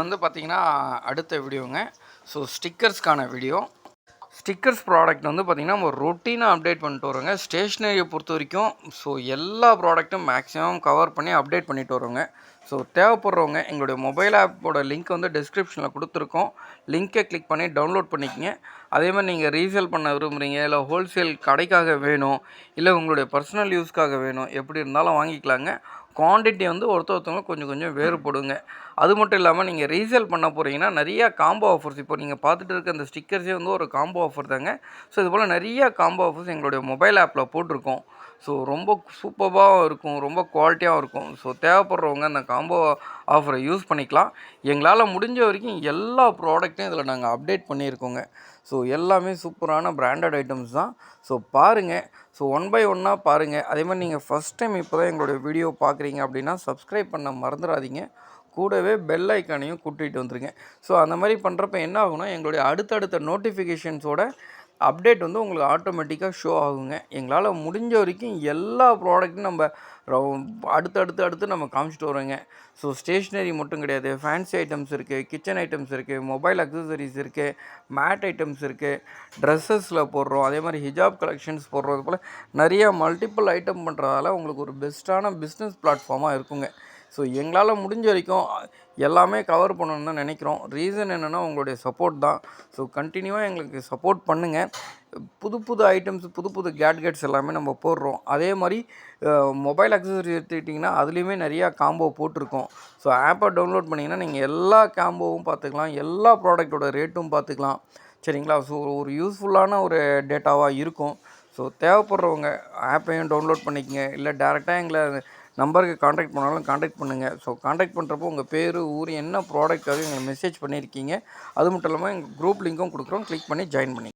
வந்து பார்த்தீங்கன்னா அடுத்த வீடியோங்க. ஸோ ஸ்டிக்கர்ஸ்க்கான வீடியோ. ஸ்டிக்கர்ஸ் ப்ராடக்ட் வந்து பார்த்திங்கன்னா நம்ம ரொட்டீனாக அப்டேட் பண்ணிட்டு வரோங்க. ஸ்டேஷ்னரியை பொறுத்த வரைக்கும் ஸோ எல்லா ப்ராடக்ட்டும் மேக்ஸிமம் கவர் பண்ணி அப்டேட் பண்ணிட்டு வரோங்க. ஸோ தேவைப்படுறவங்க எங்களுடைய மொபைல் ஆப்போட லிங்க் வந்து டிஸ்கிரிப்ஷனில் கொடுத்துருக்கோம். லிங்க்கை கிளிக் பண்ணி டவுன்லோட் பண்ணிக்கங்க. அதே மாதிரி நீங்கள் ரீசேல் பண்ண விரும்புகிறீங்க, இல்லை ஹோல்சேல் கடைக்காக வேணும், இல்லை உங்களுடைய பர்சனல் யூஸ்க்காக வேணும், எப்படி இருந்தாலும் வாங்கிக்கலாங்க. குவான்டிட்டி வந்து ஒருத்தவங்க கொஞ்சம் கொஞ்சம் வேறுபடுங்க. அது மட்டும் இல்லாமல் நீங்கள் ரீசேல் பண்ண போகிறீங்கன்னா நிறையா காம்போ ஆஃபர்ஸ் இப்போ நீங்கள் பார்த்துட்டு இருக்க அந்த ஸ்டிக்கர்ஸே வந்து ஒரு காம்போ ஆஃபர் தாங்க. ஸோ இது போல் நிறையா காம்போ ஆஃபர்ஸ் எங்களுடைய மொபைல் ஆப்பில் போட்டிருக்கோம். ஸோ ரொம்ப சூப்பராகவும் இருக்கும், ரொம்ப குவாலிட்டியாகவும் இருக்கும். ஸோ தேவைப்படுறவங்க அந்த காம்போ ஆஃபரை யூஸ் பண்ணிக்கலாம். எங்களால் முடிஞ்ச வரைக்கும் எல்லா ப்ராடக்ட்டையும் இதில் நாங்கள் அப்டேட் பண்ணியிருக்கோங்க. ஸோ எல்லாமே சூப்பரான பிராண்டட் ஐட்டம்ஸ் தான். ஸோ பாருங்கள். ஸோ ஒன் பை ஒன்னாக பாருங்கள். அதே மாதிரி நீங்கள் ஃபஸ்ட் டைம் இப்போ தான் எங்களுடைய வீடியோ பார்க்குறீங்க அப்படின்னா சப்ஸ்கிரைப் பண்ண மறந்துடாதீங்க. கூடவே பெல் ஐக்கானையும் கூட்டிகிட்டு வந்துருங்க. ஸோ அந்த மாதிரி பண்ணுறப்ப என்ன ஆகுனா எங்களுடைய அடுத்தடுத்த நோட்டிஃபிகேஷன்ஸோட அப்டேட் வந்து உங்களுக்கு ஆட்டோமேட்டிக்காக ஷோ ஆகுங்க. எங்களால் முடிஞ்ச வரைக்கும் எல்லா ப்ராடக்ட்டும் நம்ம அடுத்து நம்ம காமிச்சிட்டு வரோங்க. ஸோ ஸ்டேஷ்னரி மட்டும் கிடையாது, ஃபேன்சி ஐட்டம்ஸ் இருக்குது, கிச்சன் ஐட்டம்ஸ் இருக்குது, மொபைல் அக்சசரிஸ் இருக்குது, மேட் ஐட்டம்ஸ் இருக்குது, ட்ரெஸ்ஸஸில் போடுறோம், அதே மாதிரி ஹிஜாப் கலெக்ஷன்ஸ் போடுறது போல் நிறையா மல்டிபிள் ஐட்டம் பண்ணுறதால உங்களுக்கு ஒரு பெஸ்ட்டான பிஸ்னஸ் பிளாட்ஃபார்மாக இருக்குங்க. ஸோ எங்களால் முடிஞ்ச வரைக்கும் எல்லாமே கவர் பண்ணணுன்னு தான் நினைக்கிறோம். ரீசன் என்னென்னா உங்களுடைய சப்போர்ட் தான். ஸோ கண்டினியூவாக எங்களுக்கு சப்போர்ட் பண்ணுங்கள். புது புது ஐட்டம்ஸ், புது புது கேட்கெட்ஸ் எல்லாமே நம்ம போடுறோம். அதே மாதிரி மொபைல் அக்சசரி எடுத்துக்கிட்டிங்கன்னா அதுலேயுமே நிறையா காம்போ போட்டிருக்கோம். ஸோ ஆப்பை டவுன்லோட் பண்ணிங்கன்னா நீங்கள் எல்லா காம்போவும் பார்த்துக்கலாம், எல்லா ப்ராடக்டோட ரேட்டும் பார்த்துக்கலாம். சரிங்களா? ஸோ ஒரு யூஸ்ஃபுல்லான ஒரு டேட்டாவாக இருக்கும். ஸோ தேவைப்படுறவங்க ஆப்பையும் டவுன்லோட் பண்ணிக்கங்க. இல்லை டேரெக்டாக எங்களை நம்பருக்கு காண்டாக்ட் பண்ணாலும் காண்டாக்ட் பண்ணுங்கள். ஸோ காண்டாக்ட் பண்ணுறப்போ உங்கள் பேர், ஊர், என்ன ப்ராடக்டாக எங்களுக்கு மெசேஜ் பண்ணியிருக்கீங்க, அது மட்டும் இல்லாமல் எங்கள் குரூப் லிங்க்கும் கொடுக்குறோம். கிளிக் பண்ணி ஜாயின் பண்ணிங்க.